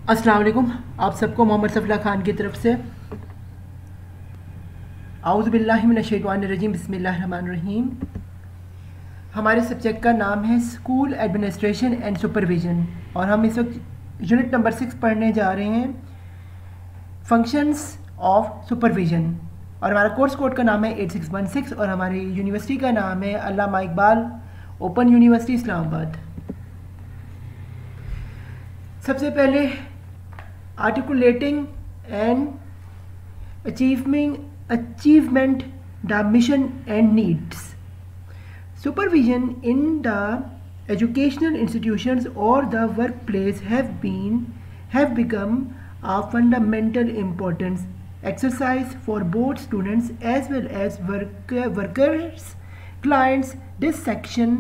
अस्सलाम वालेकुम। आप सबको मोहम्मद सफला खान की तरफ से आऊज़ु बिल्लाहि मिनश शैतानिर रजीम बिस्मिल्लाहिर रहमानिर रहीम। हमारे सब्जेक्ट का नाम है स्कूल एडमिनिस्ट्रेशन एंड सुपरविज़न और हम इस वक्त यूनिट नंबर 6 पढ़ने जा रहे हैं, फंक्शंस ऑफ सुपरविज़न। और हमारा कोर्स कोड का नाम है 8616 और हमारी यूनिवर्सिटी का नाम है अल्लामा इकबाल ओपन यूनिवर्सिटी इस्लामाबाद। सबसे पहले articulating and achievement the mission and needs. Supervision in the educational institutions or the workplace have become a fundamental importance exercise for both students as well as workers, clients. This section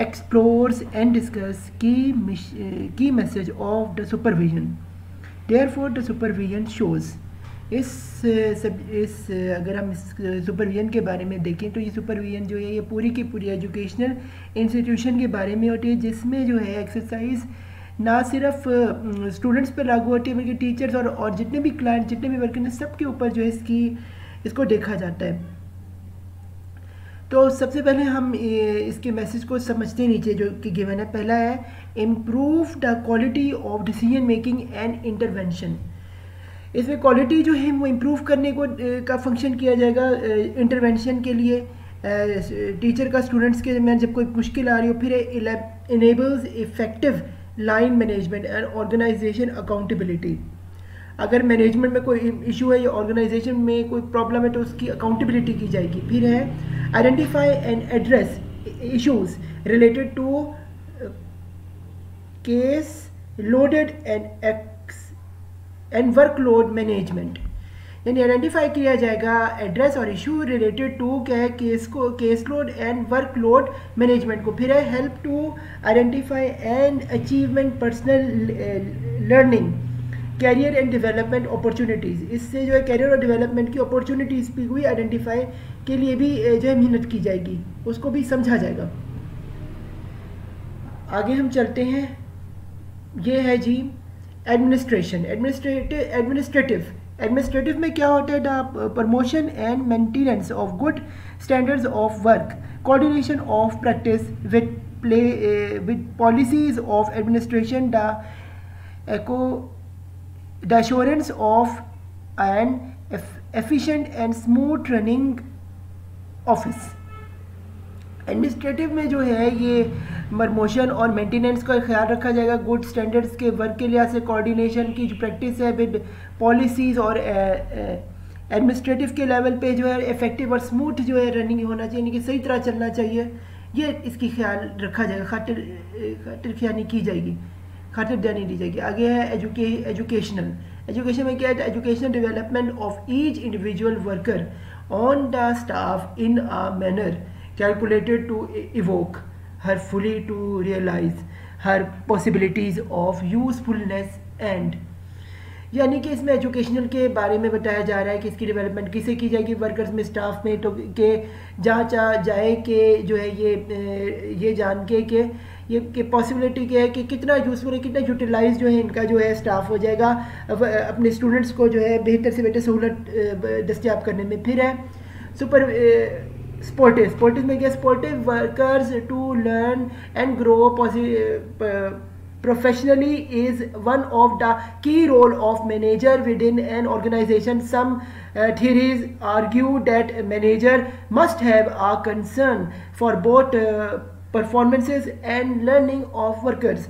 explores and discuss key message of the supervision. Therefore the supervision shows अगर हम इस supervision के बारे में देखें तो ये supervision जो है ये पूरी की पूरी एजुकेशनल इंस्टीट्यूशन के बारे में होती है, जिसमें जो है एक्सरसाइज ना सिर्फ स्टूडेंट्स पर लागू होती है बल्कि टीचर्स और जितने भी क्लाइंट जितने भी वर्कर हैं सबके ऊपर जो है इसको देखा जाता है। तो सबसे पहले हम इसके मैसेज को समझते हैं। नीचे जो कि गिवन है, पहला है improve the quality of decision making and intervention. इसमें क्वालिटी जो है वो इम्प्रूव करने का फंक्शन किया जाएगा इंटरवेंशन के लिए टीचर का स्टूडेंट्स के दरमियान जब कोई मुश्किल आ रही हो। फिर enables effective line management and organisation accountability. अगर मैनेजमेंट में कोई इशू है या ऑर्गेनाइजेशन में कोई प्रॉब्लम है तो उसकी अकाउंटेबिलिटी की जाएगी। फिर है identify and address issues related to case loaded and workload management, यानी आइडेंटिफाई किया जाएगा एड्रेस और इशू रिलेटेड टू क्या है case load and workload management को। फिर है help to identify and achievement personal learning career and development opportunities. इससे जो है कैरियर और डेवलपमेंट की अपॉर्चुनिटीज़ भी हुई आइडेंटिफाई के लिए भी जो है मेहनत की जाएगी, उसको भी समझा जाएगा। आगे हम चलते हैं, ये है जी एडमिनिस्ट्रेशन। एडमिनिस्ट्रेटिव में क्या होता है? The promotion and maintenance of good standards of work, coordination of practice with policies of administration, the assurance of an efficient and smooth running office। Administrative में जो है ये प्रमोशन और मेंटेनेंस का ख्याल रखा जाएगा, गुड स्टैंडर्ड्स के वर्क के लिहाज से, कोऑर्डिनेशन की जो प्रैक्टिस है विद पॉलिसीज़ और एडमिनिस्ट्रेटिव के लेवल पे जो है इफेक्टिव और स्मूथ जो है रनिंग होना चाहिए, यानी कि सही तरह चलना चाहिए, ये इसकी ख्याल रखा जाएगा, खातिर ख्याली की जाएगी, खातिरदारी दी जाएगी। आगे है एजुकेशन में क्या है? Educational development of each individual worker on the staff in a manner calculated to evoke her fully to realise her possibilities of usefulness and, यानी कि इसमें एजुकेशनल के बारे में बताया जा रहा है कि इसकी डेवलपमेंट किसे की जाएगी, वर्कर्स में, स्टाफ में, तो के जहाँ जाए कि जो है ये जान के ये पॉसिबिलिटी क्या है कि कितना यूज़फुल है, कितना यूटिलाइज जो है इनका जो है स्टाफ हो जाएगा अपने स्टूडेंट्स को जो है बेहतर से बेहतर सहूलत दस्तियाब करने में। फिर है स्पोर्टिव में क्या? Supportive workers to learn and grow professionally is one of the key role of manager within an organization. Some theories argue that a manager must have a concern for both performances and learning of workers.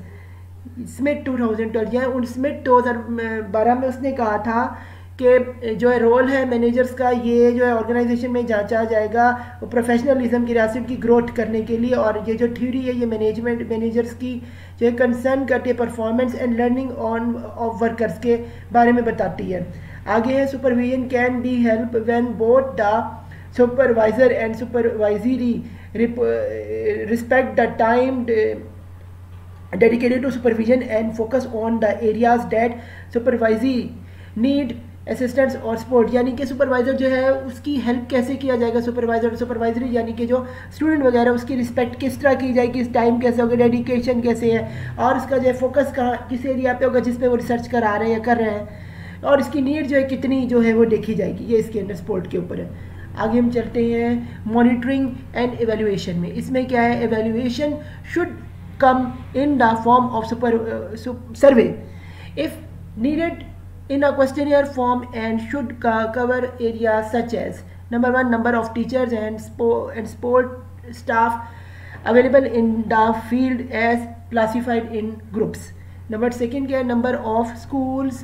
Smith 2012 या Smith 2012 में उसने कहा था कि जो है role है managers का, ये जो है ऑर्गेनाइजेशन में जांचा जाएगा प्रोफेशनलिज्म की रियासत की ग्रोथ करने के लिए, और ये जो थ्योरी है ये मैनेजर्स की जो है कंसर्न करती है performance and learning on off workers के बारे में बताती है। आगे है supervision can B help when both the supervisor and supervisory respect the time dedicated to supervision and focus on the areas that supervisory need assistants और support, यानी कि सुपरवाइज़र जो है उसकी हेल्प कैसे किया जाएगा, सुपरवाइजरी यानी कि जो स्टूडेंट वगैरह उसकी रिस्पेक्ट किस तरह की जाएगी, इस टाइम कैसे होगा, डेडिकेशन कैसे है, और उसका जो है फोकस कहाँ किस एरिया पे होगा जिस पे वो रिसर्च करा रहे हैं या कर रहे हैं, और इसकी नीड जो है कितनी जो है वो देखी जाएगी, ये इसके अंडर सपोर्ट के ऊपर है। आगे हम चलते हैं मॉनिटरिंग एंड एवेल्यूएशन में। इसमें क्या है, evaluation should come in the form of survey if needed in a questionnaire form and should cover areas such as number 1 number of teachers and support staff available in the field as classified in groups, number 2 क्या number of schools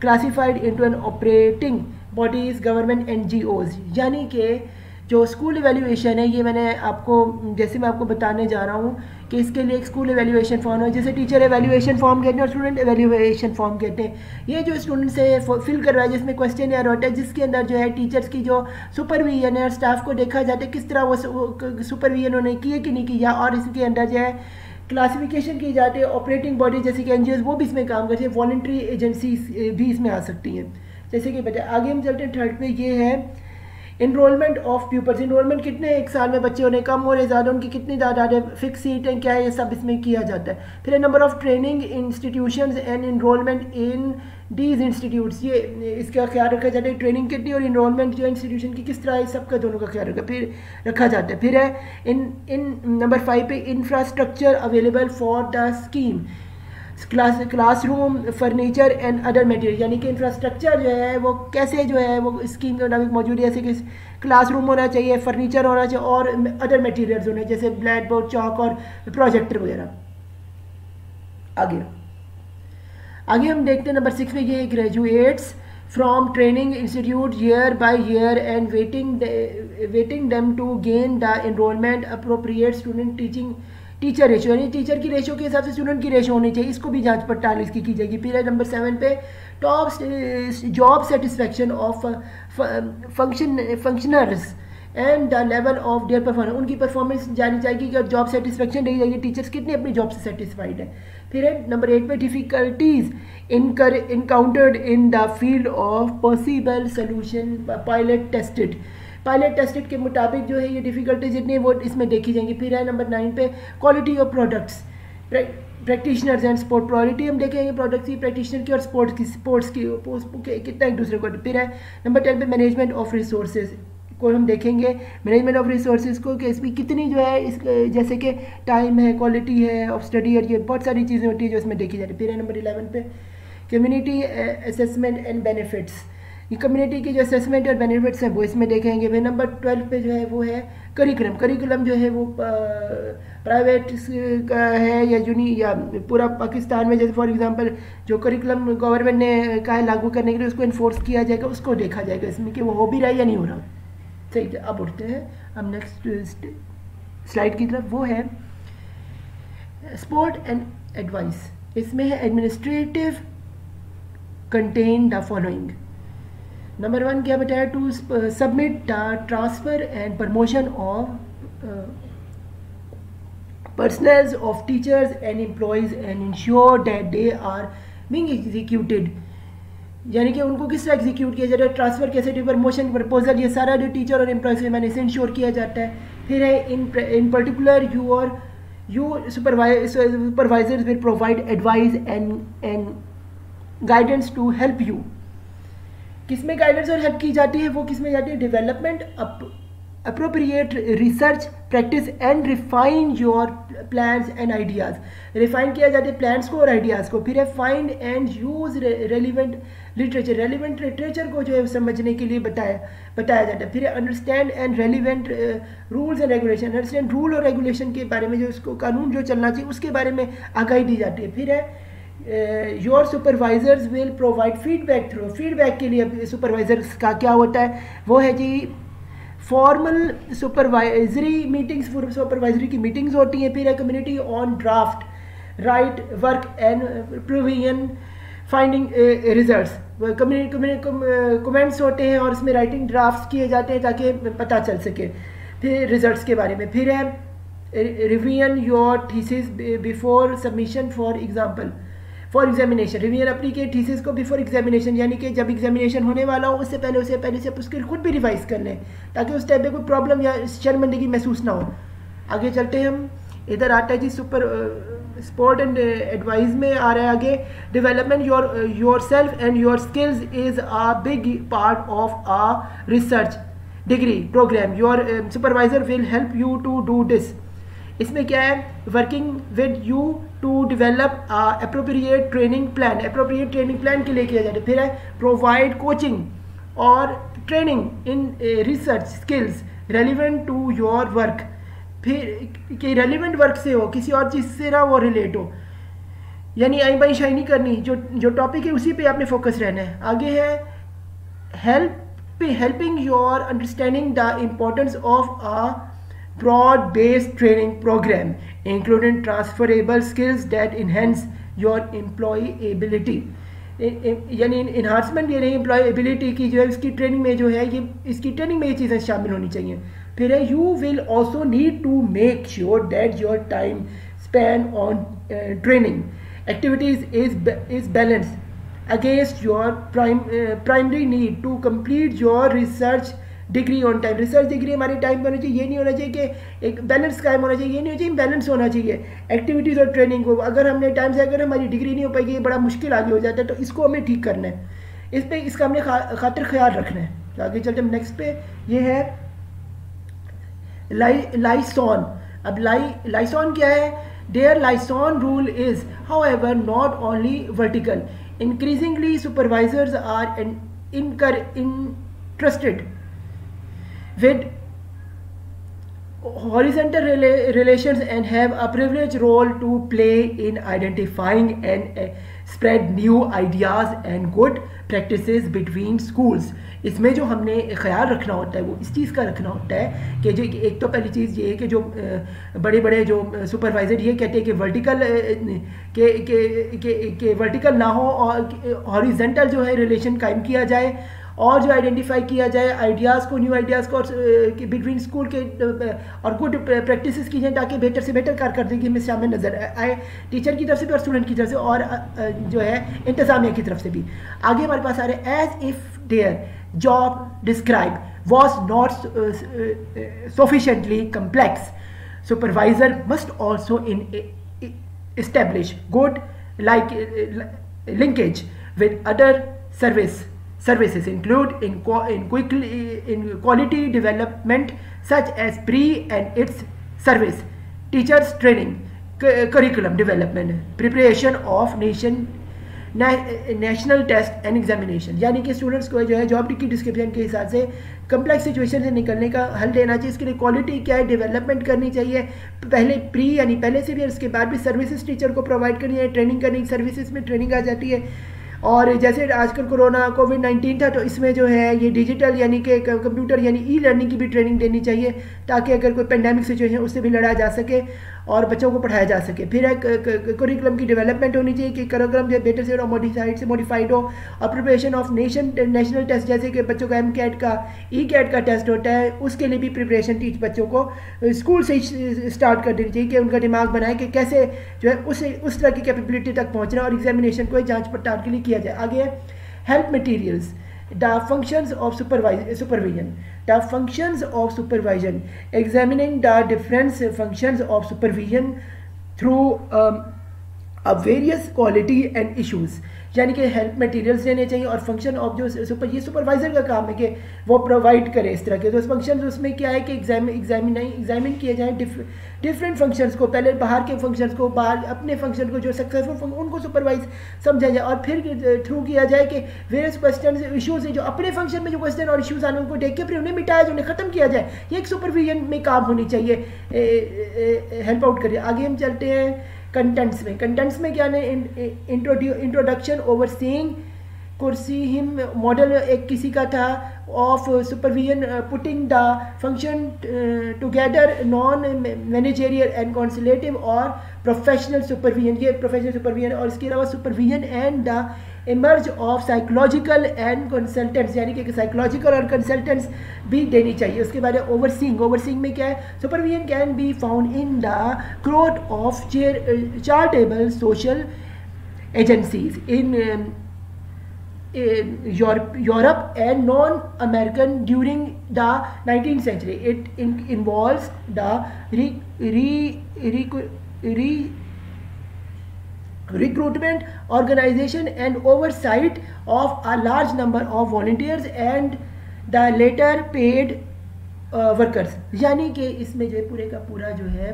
classified into an operating bodies government NGOs, यानी कि जो school evaluation है ये मैंने आपको जैसे मैं आपको बताने जा रहा हूँ कि इसके लिए एक स्कूल एवेल्यूएशन फॉर्म है, जैसे टीचर एवेल्यूएशन फॉर्म कहते हैं और स्टूडेंट एवेल्यूएशन फॉर्म कहते हैं। ये जो स्टूडेंट से फिल करवाया जिसमें क्वेश्चन यार होता है जिसके अंदर जो है टीचर्स की जो सुपरविजन है और स्टाफ को देखा जाता है किस तरह वो सुपरविजन उन्होंने किए कि नहीं किया, और इसके अंदर जो है क्लासिफिकेशन की जाती है। ऑपरेटिंग बॉडी जैसे कि NGOs वो भी इसमें काम करती है, वॉलंटरी एजेंसी भी इसमें आ सकती हैं जैसे कि बता। आगे हम चलते हैं थर्ड पे, ये है इनरोलमेंट ऑफ पीपल्स, इनरोलमेंट कितने एक साल में बच्चे होने कम हो रहे ज़्यादा, उनकी कितनी तादाद है, फिक्स सीट है क्या है, ये सब इसमें किया जाता है। फिर number of training institutions and enrolment in these institutes, ये इसका ख्याल रखा जाता है, ट्रेनिंग कितनी और इनरोलमेंट जो इंस्टीट्यूशन की किस तरह है, सबका दोनों का ख्याल रखा जाता है। फिर है इन नंबर 5 पे infrastructure available for the scheme, classroom furniture and other material, यानी कि इंफ्रास्ट्रक्चर जो है वो कैसे जो है वो स्कीम के मुताबिक मौजूद है, जैसे कि क्लासरूम होना चाहिए, फर्नीचर होना चाहिए और अदर मटेरियल्स होने जैसे ब्लैक बोर्ड, चौक और प्रोजेक्टर वगैरह। आगे हम देखते हैं नंबर 6 में, ये graduates from training institute year by year and waiting them to gain the enrolment appropriate student teacher ratio, यानी टीचर की रेशो के हिसाब से स्टूडेंट की रेशो होनी चाहिए, इसको भी जांच पड़ताल इसकी की जाएगी। फिर है नंबर 7 पे top job satisfaction of functionaries and the level of their performance, उनकी परफॉर्मेंस जानी जाएगी कि जॉब सेटिस्फैक्शन देखी जाएगी टीचर्स कितने अपनी जॉब से सेटिस्फाइड है। फिर है नंबर 8 पे difficulties encountered in the field of possible solution pilot tested के मुताबिक जो है ये डिफ़िकल्टी जितनी वो इसमें देखी जाएंगी। फिर है नंबर 9 पे quality of products practitioners and sport, quality हम देखेंगे प्रोडक्ट्स की, प्रैक्टिशनर की और स्पोर्ट्स की कितना एक दूसरे को। फिर है नंबर 10 पे मैनेजमेंट ऑफ रिसोर्सेज को हम देखेंगे, मैनेजमेंट ऑफ रिसोर्सेज को कि इसमें कितनी जो है इस जैसे कि टाइम है, क्वालिटी है ऑफ स्टडी और ये बहुत सारी चीज़ें होती है जो इसमें देखी जाती है। फिर है नंबर 11 पे कम्युनिटी असेसमेंट एंड बेनिफिट्स, ये कम्युनिटी की जो असेसमेंट और बेनिफिट्स हैं वो इसमें देखेंगे। फिर नंबर 12 पे जो है वो है करिकुलम जो है वो प्राइवेट का है या पूरा पाकिस्तान में, जैसे फॉर एग्जांपल जो करिकुलम गवर्नमेंट ने कहा है लागू करने के लिए उसको इन्फोर्स किया जाएगा, उसको देखा जाएगा इसमें कि वो हो भी रहा है या नहीं हो रहा। सही है, अब उठते हैं हम नेक्स्ट स्लाइड की तरफ, वो है सपोर्ट एंड एडवाइस। इसमें है administrative contain the following. Number 1 क्या बताया, to submit the transfer and promotion of personnels of teachers and employees and ensure that they are being executed, यानी कि उनको किस तरह एग्जीक्यूट किया जाता है, ट्रांसफ़र कैसे, प्रमोशन प्रपोजल, ये सारा जो टीचर और एम्प्लॉयज़ है मैंने इसे इंश्योर किया जाता है। फिर है in particular you supervisors will provide advice and guidance to help you, किसमें गाइडेंस और हेल्प की जाती है, वो किसमें जाती है, development appropriate research practice and refine your plans and ideas, refine किया जाता है प्लान्स को और आइडियाज़ को। फिर है find and use relevant literature को जो है समझने के लिए बताया जाता है। फिर है understand and relevant rules and regulation, understand rule और रेगुलेशन के बारे में, जो उसको कानून जो चलना चाहिए उसके बारे में आगाही दी जाती है। फिर है your supervisors will provide feedback through, feedback के लिए सुपरवाइजर्स का क्या होता है, वो है जी फॉर्मल सुपरवाइजरी मीटिंग्स, सुपरवाइजरी की मीटिंग्स होती हैं। फिर है community on draft right work and provision finding results, comments होते हैं और इसमें राइटिंग ड्राफ्ट्स किए जाते हैं ताकि पता चल सके फिर रिजल्ट्स के बारे में। फिर है revision your thesis before submission, for for examination, revision अपनी के थीसिस को बिफोर एग्जामिनेशन, यानी कि जब एग्जामिनेशन होने वाला हो उससे पहले से उसके खुद भी रिवाइज कर लें ताकि उस टाइप में कोई प्रॉब्लम या शर्मिंदगी महसूस ना हो। आगे चलते हैं हम, इधर आता है जी सुपर स्पोर्ट एंड एडवाइस में आ रहा है आगे, development your self and your skills is a big part of a research degree programme, your supervisor will help you to do this. इसमें क्या है, working with you to develop appropriate training plan, appropriate training plan के लिए किया जाता है। फिर है प्रोवाइड कोचिंग और training in research skills relevant to your work, फिर कि रेलिवेंट वर्क से हो, किसी और चीज़ से ना वो रिलेट हो, यानी आई बाई शाई नहीं करनी, जो टॉपिक है उसी पे आपने फोकस रहना है। आगे है helping your understanding the importance of a broad-based training program including transferable skills that enhance your employability, यानी इन्हांसमेंट ये नहीं एम्प्लॉयबिलिटी की जो है इसकी ट्रेनिंग में जो है ये इसकी ट्रेनिंग में ये चीज़ें शामिल होनी चाहिए। फिर है you will also need to make sure that your time span on training activities is balance against your primary need to complete your research degree on time। Research degree हमारी टाइम पर होनी चाहिए, ये नहीं होना चाहिए कि एक बैलेंस कायम होना चाहिए, ये नहीं होना चाहिए बैलेंस होना चाहिए एक्टिविटीज़ और ट्रेनिंग को। अगर हमने टाइम से अगर हमारी डिग्री नहीं हो पाएगी ये बड़ा मुश्किल आगे हो जाता है, तो इसको हमें ठीक करना है, इस पर इसका हमने खातिर ख्याल रखना है। तो आगे चलते हम नेक्स्ट पे, ये है लाइसॉन। अब लाइसॉन क्या है, their liaison role is however not only vertical, increasingly supervisors are interested with horizontal relations and have a privileged role to play in identifying and spread new ideas and good practices between schools। इसमें जो हमने ख्याल रखना होता है वो इस चीज़ का रखना होता है कि जो एक तो पहली चीज़ ये है कि जो बड़े बड़े जो सुपरवाइज़र ये कहते हैं कि वर्टिकल के वर्टिकल ना हो और हॉरिजेंटल जो है रिलेशन कायम किया जाए, और जो आइडेंटिफाई किया जाए आइडियाज़ को, न्यू आइडियाज़ को बिटवीन स्कूल के और गुड प्रैक्टिसेस की जाए ताकि बेहतर से बेहतर कारकर्दगी में शामिल नज़र आए टीचर की तरफ से भी और स्टूडेंट की तरफ से और जो है इंतज़ामिया की तरफ से भी। आगे हमारे पास आ रहे हैं as if their job described was not sufficiently complex, supervisor must also establish good linkage with other services include in quality development such as pre and its service, teachers training, curriculum development, preparation of national test and examination, यानी कि students को जो है job की description के हिसाब से complex situation से निकलने का हल देना चाहिए। इसके लिए क्वालिटी क्या है, डेवलपमेंट करनी चाहिए, पहले प्री यानी पहले से भी और उसके बाद भी सर्विसेज टीचर को प्रोवाइड करनी है, ट्रेनिंग करनी, सर्विसेज में ट्रेनिंग आ जाती है। और जैसे आजकल कोविड-19 था तो इसमें जो है ये डिजिटल यानी कि कंप्यूटर यानी ई लर्निंग की भी ट्रेनिंग देनी चाहिए ताकि अगर कोई पेंडेमिक सिचुएशन उससे भी लड़ा जा सके और बच्चों को पढ़ाया जा सके। फिर करिकुलम की डेवलपमेंट होनी चाहिए कि करिकुलम जो बेटर से मॉडिफाइड हो, और प्रिपरेशन ऑफ नेशनल टेस्ट जैसे कि बच्चों का MCAT का ECAT का टेस्ट होता है उसके लिए भी प्रिपरेशन बच्चों को स्कूल से ही स्टार्ट कर देनी चाहिए कि उनका दिमाग बनाए कि कैसे जो है उस तरह की कैपेबिलिटी तक पहुँचना और एग्जामिनेशन को जाँच पड़ताल के लिए किया जाए। आगे help materials, the functions of supervision, the functions of supervision, examining the different functions of supervision through various quality and issues, यानी कि हेल्प मटेरियल्स देने चाहिए और फंक्शन ऑफ जो ये सुपरवाइज़र का काम है कि वो प्रोवाइड करे इस तरह के। तो फंक्शन उसमें क्या है कि एग्जामिन किए जाएँ डिफरेंट फंक्शंस को, पहले बाहर के फंक्शंस को, बाहर अपने फंक्शन को जो सक्सेसफुल उनको सुपरवाइज समझा जाए और फिर थ्रू किया जाए कि वेरियस क्वेश्चन इशूज़ जो अपने फंक्शन में जो क्वेश्चन और इशूज़ आने उनको देख के फिर उन्हें मिटाया जाए, उन्हें ख़त्म किया जाए। ये एक सुपरविजन में काम होनी चाहिए, हेल्प आउट करिए। आगे हम चलते हैं कंटेंट्स में क्या है, इंट्रोडक्शन, ओवरसीइंग, कुर्सी हिम मॉडल एक किसी का था of supervision, putting the function together, non managerial and consultative और प्रोफेशनल सुपरविजन, ये प्रोफेशनल सुपरविजन। और इसके अलावा supervision and the emerge of psychological and consultants, यानी कि साइकोलॉजिकल और कंसल्टेंट्स भी देनी चाहिए। उसके बाद ओवरसीइंग में क्या है, supervision can be found in the growth of charitable social agencies in Europe and non-American during the 19th century. It involves the recruitment, organization and oversight of a large number of volunteers and the later paid workers. यानी कि इसमें जो है पूरे का पूरा जो है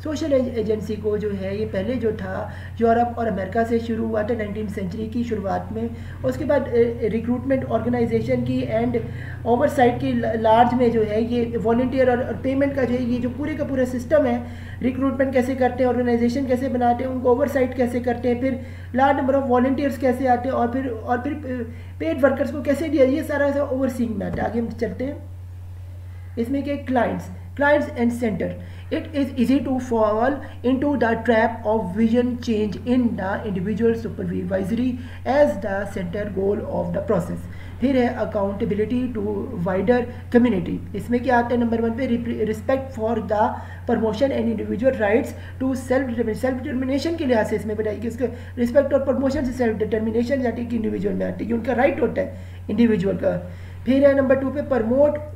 सोशल एजेंसी को जो है ये पहले जो था यूरोप और अमेरिका से शुरू हुआ था 19th सेंचुरी की शुरुआत में. उसके बाद रिक्रूटमेंट ऑर्गेनाइजेशन की एंड ओवरसाइट की लार्ज में जो है ये वॉलंटियर और पेमेंट का जो है ये जो पूरे का पूरा सिस्टम है, रिक्रूटमेंट कैसे करते हैं, ऑर्गेनाइजेशन कैसे बनाते हैं, उनको ओवरसाइट कैसे करते हैं, फिर लार्ज नंबर ऑफ वॉलंटियर्स कैसे आते हैं और फिर पेड वर्कर्स को कैसे दिया, ये सारा ओवरसीइंग में आता है. आगे हम चलते हैं. इसमें क्या clients and center. It is easy to fall into the trap of vision change in the individual supervisory as the center goal of the process. फिर है accountability to wider community. इसमें क्या आता है नंबर 1 पे respect for the promotion and individual rights to self determination के लिहाज से इसमें बताइए कि इसका respect और promotion से self determination जाती है कि individual में आती है, उनका right होता है individual का. फिर है नंबर 2 पे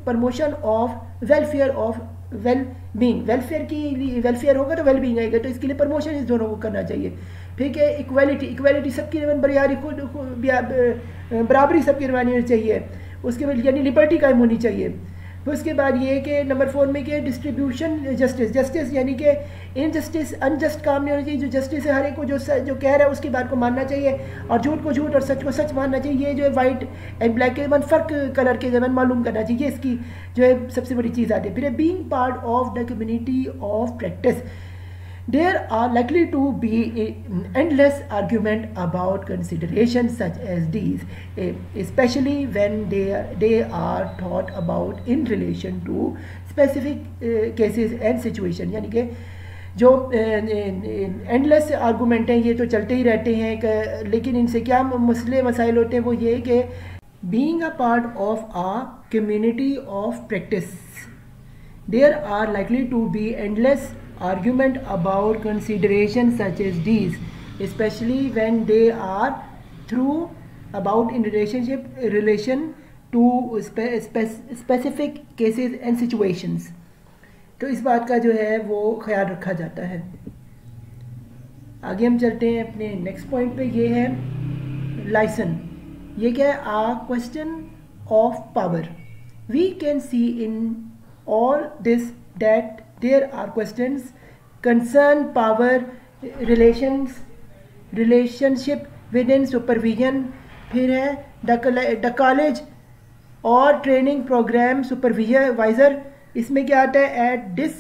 promotion of welfare of well being. Welfare होगा तो वेल बीइंग आएगा, तो इसके लिए प्रमोशन इस दोनों को करना चाहिए. फिर क्या इक्वालिटी सबकी बराबरी सबकी होनी चाहिए. उसके बाद यानी लिबर्टी कायम होनी चाहिए. फिर उसके बाद ये कि नंबर 4 में कि डिस्ट्रीब्यूशन जस्टिस यानी कि इनजस्टिस अनजस्ट काम नहीं होना चाहिए. जो जस्टिस है हर एक को जो कह रहा है उसकी बात को मानना चाहिए और झूठ को झूठ और सच को सच मानना चाहिए. ये जो है वाइट एंड ब्लैक के फ़र्क कलर के जब मालूम करना चाहिए, इसकी जो है सबसे बड़ी चीज़ आती है. फिर being part of the community of practice. There are likely to be endless argument about considerations such as these, especially when they are thought about in relation to specific cases and situation. यानी कि जो endless argument हैं ये तो चलते ही रहते हैं, लेकिन इनसे क्या मसले मसाइल होते हैं वो ये कि being a part of a community of practice, there are likely to be endless argument about considerations such as these, especially when they are through about in relation to specific cases and situations. तो इस बात का जो है वो ख्याल रखा जाता है. आगे हम चलते हैं अपने नेक्स्ट पॉइंट पे. ये है लाइसन. ये क्या है? A question of power. We can see in all this that there are questions concern power relationship within supervision. फिर है the college और training program supervisor. इसमें क्या आता है? At this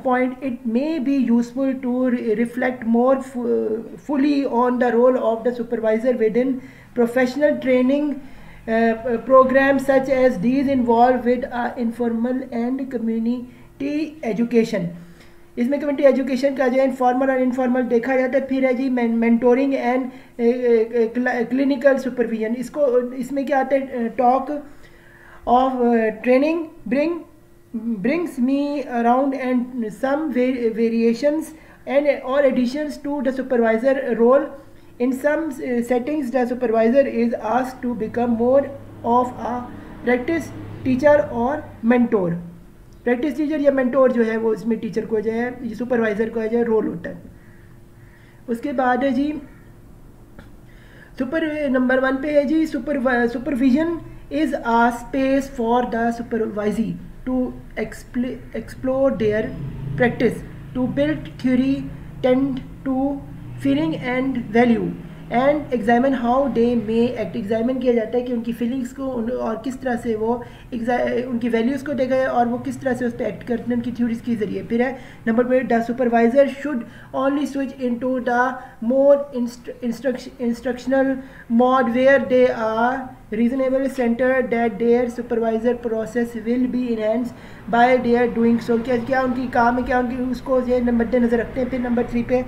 point it may be useful to reflect more fully on the role of the supervisor within professional training programs such as these involved with informal and community education. इसमें community education का जो है informal और informal देखा जाता है. फिर है जी मेंटोरिंग एंड क्लिनिकल सुपरविजन. इसमें क्या आता है? Talk of training brings me around and some variations and or additions to the supervisor role. In some settings, the supervisor is asked to become more of a practice teacher or mentor. Practice teacher या mentor जो है वो इसमें teacher को जो है supervisor को जो है रोल होता है. उसके बाद है जी नंबर 1 पे है जी supervision is a space for the supervisee to explore their practice, to build theory, tend to feeling and value and examine how they may act. Examine किया जाता है कि उनकी फीलिंग्स को और किस तरह से वो उनकी वैल्यूज़ को देखा है और वो किस तरह से उस पर एक्ट करते हैं उनकी थ्योरीज के जरिए. फिर है नंबर पे the supervisor should only switch into the more instructional mode where they are reasonably centered that their supervisor process will be enhanced by their doing so. क्या उनकी काम है, क्या उनकी उसको मद्देनजर रखते हैं. फिर नंबर 3 पे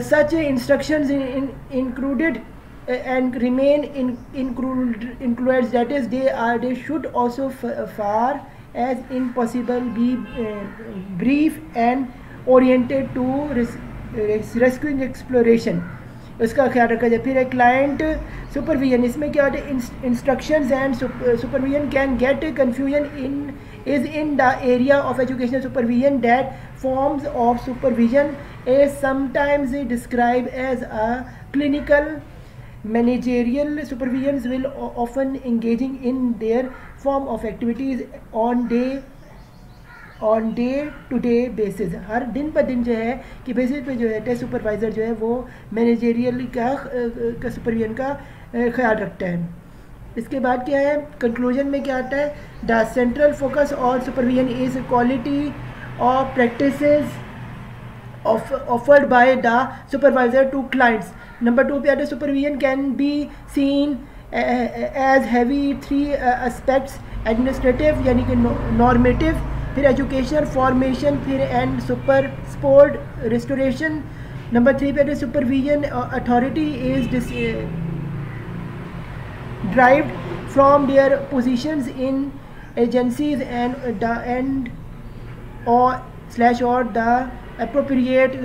such instructions included and remain included, that is they should also far as impossible be brief and oriented to rescuing exploration. उसका ख्याल रखा जाए। फिर है क्लाइंट सुपरविजन, इसमें क्या होता है, instructions and supervision can get confusion in the area of educational supervision. That forms of supervision is sometimes described as a clinical. Managerial supervisions will often engaging in their form of activities on day to day basis, हर दिन पर दिन जो है कि basis पे जो है test supervisor जो है वो मैनेजेरियल का सुपरविजन का ख्याल रखता है। इसके बाद क्या है, कंक्लूजन में क्या आता है, the central focus on supervision is quality of practices offered by the supervisor to clients. Number 2 पे आता है, supervision can be seen as heavy 3 aspects, administrative यानी कि नॉर्मेटिव, फिर एजुकेशन फॉर्मेशन, फिर and super sport restoration. Number 3 पे आता है, supervision authority is derived from their positions in agencies and or the appropriate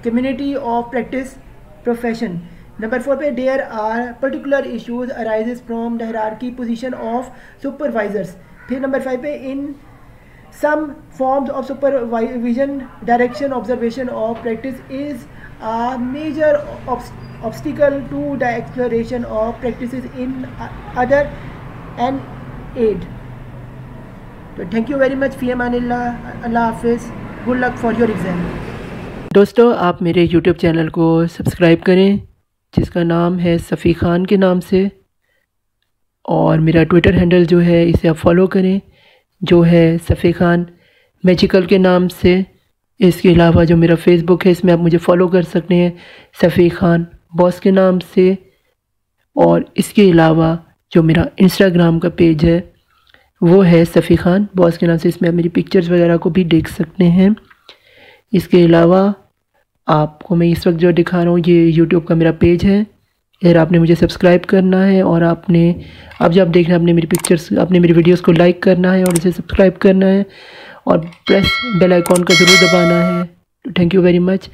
community of practice profession. Number 4 पे there are particular issues arises from the hierarchy position of supervisors. फिर number 5 पे in some forms of supervision direction observation of practice is a major obstacle to the exploration of practices in other and aid. तो thank you very much, फी अमानिल्लाह, अल्लाह हाफिज़, good luck for your exam. दोस्तों आप मेरे YouTube channel को subscribe करें जिसका नाम है सफ़ी ख़ान के नाम से, और मेरा ट्विटर हैंडल जो है इसे आप फॉलो करें जो है सफ़ी ख़ान मैजिकल के नाम से। इसके अलावा जो मेरा फेसबुक है इसमें आप मुझे फ़ॉलो कर सकते हैं सफ़ी ख़ान बॉस के नाम से, और इसके अलावा जो मेरा इंस्टाग्राम का पेज है वो है सफ़ी ख़ान बॉस के नाम से, इसमें आप मेरी पिक्चर्स वगैरह को भी देख सकते हैं। इसके अलावा आपको मैं इस वक्त जो दिखा रहा हूँ ये यूट्यूब का मेरा पेज है, अगर आपने मुझे सब्सक्राइब करना है और आपने अब जब देखना है आपने मेरी पिक्चर्स, आपने मेरी वीडियोस को लाइक करना है और इसे सब्सक्राइब करना है और प्रेस बेल आइकॉन का ज़रूर दबाना है। Thank you very much.